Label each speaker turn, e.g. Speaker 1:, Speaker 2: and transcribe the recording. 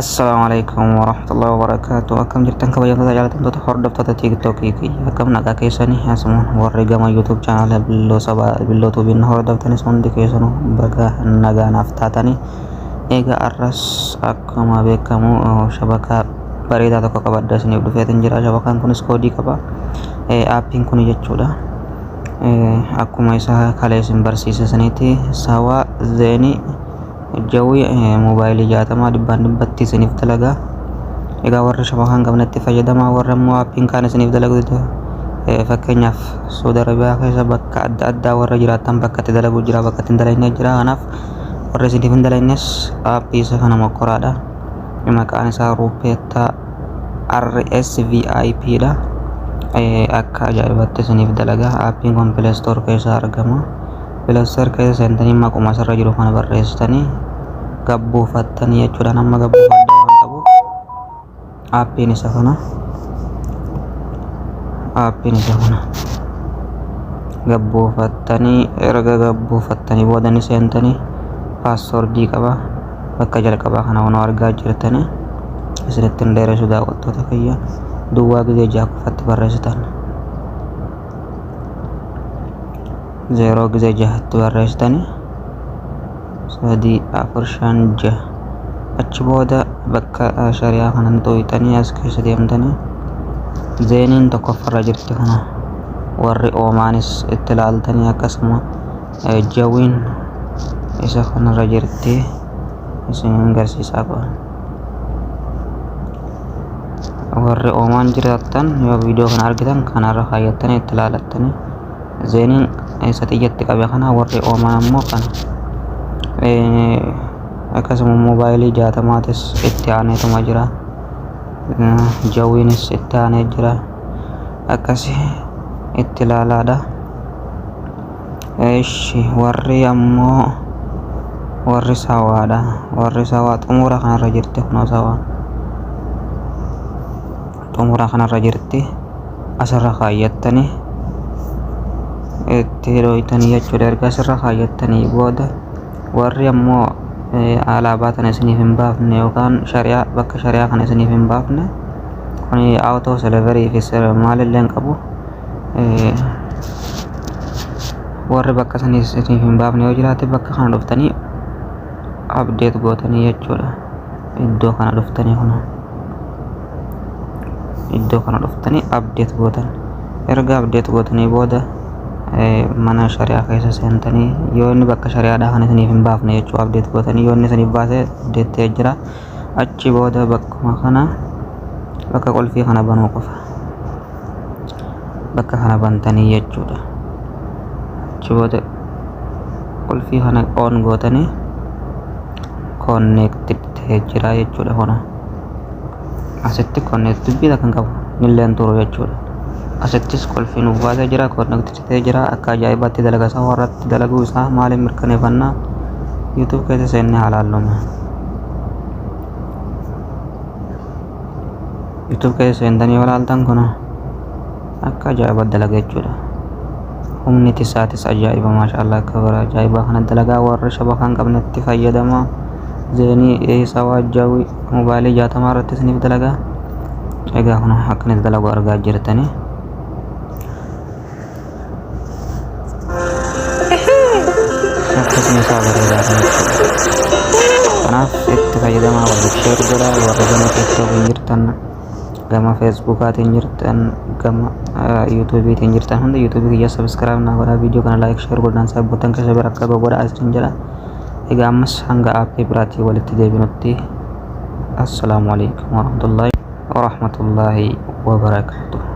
Speaker 1: Assalamualaikum warahmatullahi wabarakatuh. Akkam jirtan kabajamtoota jaallatamtoota hordoftoota TikTokii kiyya akkam nagaa keessanii asuma warri gama YouTube channel billoo tuubiin hordoftanis hundi keessanuu baga nagaanaaf taatanii egaa arras akkuma beekamu shabakaa bareedaa tokko qabadda isiniif dhufeetin jira. Shabakaan kunis koodii qaba. Aappiin kun jechuudha akkuma isa kalee isin barsiisanitti sawa zeeni jawi mobaayilii 60 dhibbaan dhibbatti isiniif dalagaa. Egaa warra shabakaan qabnatti fayyadamaa, warra immoo aappiin kaan isiniif dalagu fakkeenyaaf Saudi Arabiyaa keessa bakka adda addaa warra jiraatan bakka itti dalagu jira, bakka itti hin dalagne jira. Kanaaf warra isiniif hin dalagnes aappii isa kana mokkoraadha. Maqaan isaa Rupeeta RSVIP dha. Akka ajaa'ibatti isiniif dalagaa. Aappiin kun Play Store keessa argama. Play Store keessa seentanii maquma asirra jiru kana barreessitanii gabbuufattanii jechuudha. Nama gabbuufadda waan qabuuf aappiin isa kana gabbuufattanii erga gabbuufattanii boodani seentanii paaswordii qaba. Bakka jalqabaa kana waan argaa jirtanii isinitti hin dheeressu daawwattoota kiyya. Duwwaa gisee jaakufatti barreessitan 0 gisee jahatti barreessitanii 3 4 5 6 achi booda bakka shari'aa kanan xooyitanii as keessa deemtanii zeeniin tokkoffarra jirti kana warri oomaanis itti ilaaltanii akkasuma jawiin isa kanarra jirti isin agarsiisaa qaba. Warri oomaan jiraattan yoo viidiyoo kana argitan kanarra kaayyattanii itti ilaalattanii zeeniin isa xiyyatti qabe kana warri oomaan ammoo kana akkasuma mobaayilii 60maatis itti aaneetuma jira, jawiinis itti aanee jira. Akkasi itti ilaalaadha. Warri ammoo warri sawaadha. Warri sawaa xumura kanarra jirti kunoo sawaa xumura kanarra jirti. Asirra kaayyattanii itti hidhooytanii jechuudha. Erga asirra kaayyattanii booda warri ammoo alaabaa kana isiniif hin baafne yookaan shari'aa bakka shari'aa kana isiniif hin baafne kuni auto delivery fi maalillee hin qabu. Warri bakka isiniif hin baafne yoo jiraate bakka kana dhuftanii update gootanii jechuudha. Iddoo kana dhuftanii iddoo kana dhuftanii update gootan. Erga update gootanii booda mana shari'aa keessa seentanii yoo inni bakka shari'aadhaa kan isiniif hin baafne jechuu update gootanii yoo inni isiniif baase update jira. Achi booda bakkuma kana bakka qolfii kana banuu qofa bakka kana bantanii jechuudha. Achi booda qolfii kana on gootanii connected jira jechuudha. Kana asitti connected bita kan qabu nilleen turu jechuudha. Asittis qolfiin ubbaatee jira, connected jira. Akka ajaa'ibaatti dalaga isaa warratti dalaguu isaa maaliin mirkaneeffannaa YouTube keessa seennee haalaallume. YouTube keessa seentanii yoo ilaaltan kun akka ajaa'ibaatti dalaga jechuudha. Humni isaatis ajaa'iba maashaallah. Akka bara ajaa'ibaa kana dalagaa warri shabakaan qabnetti fayyadamaa. Zeenii sawaa jawi mobaayilii 60 irratti isiniif dalagaa. Egaa kun akkanitti dalagu argaa jirtanii. Akkasuma isaa bareedaa kan jechuudha. Kanaaf itti fayyadamaa. Warri share godha, warri gama TikTokiin jirtan, gama Facebookaatiin jirtan, gama YouTubeetiin jirtan hundi YouTube kiyya subscribe naa godhaa. Viidiyoo kana like share godhaan sabbootan keessa bira akka godhaa isin jedha. Egaa ammas hanga aappii biraatii walitti deebinutti assalaamu alaikum warahmatullahi wabarakatuh.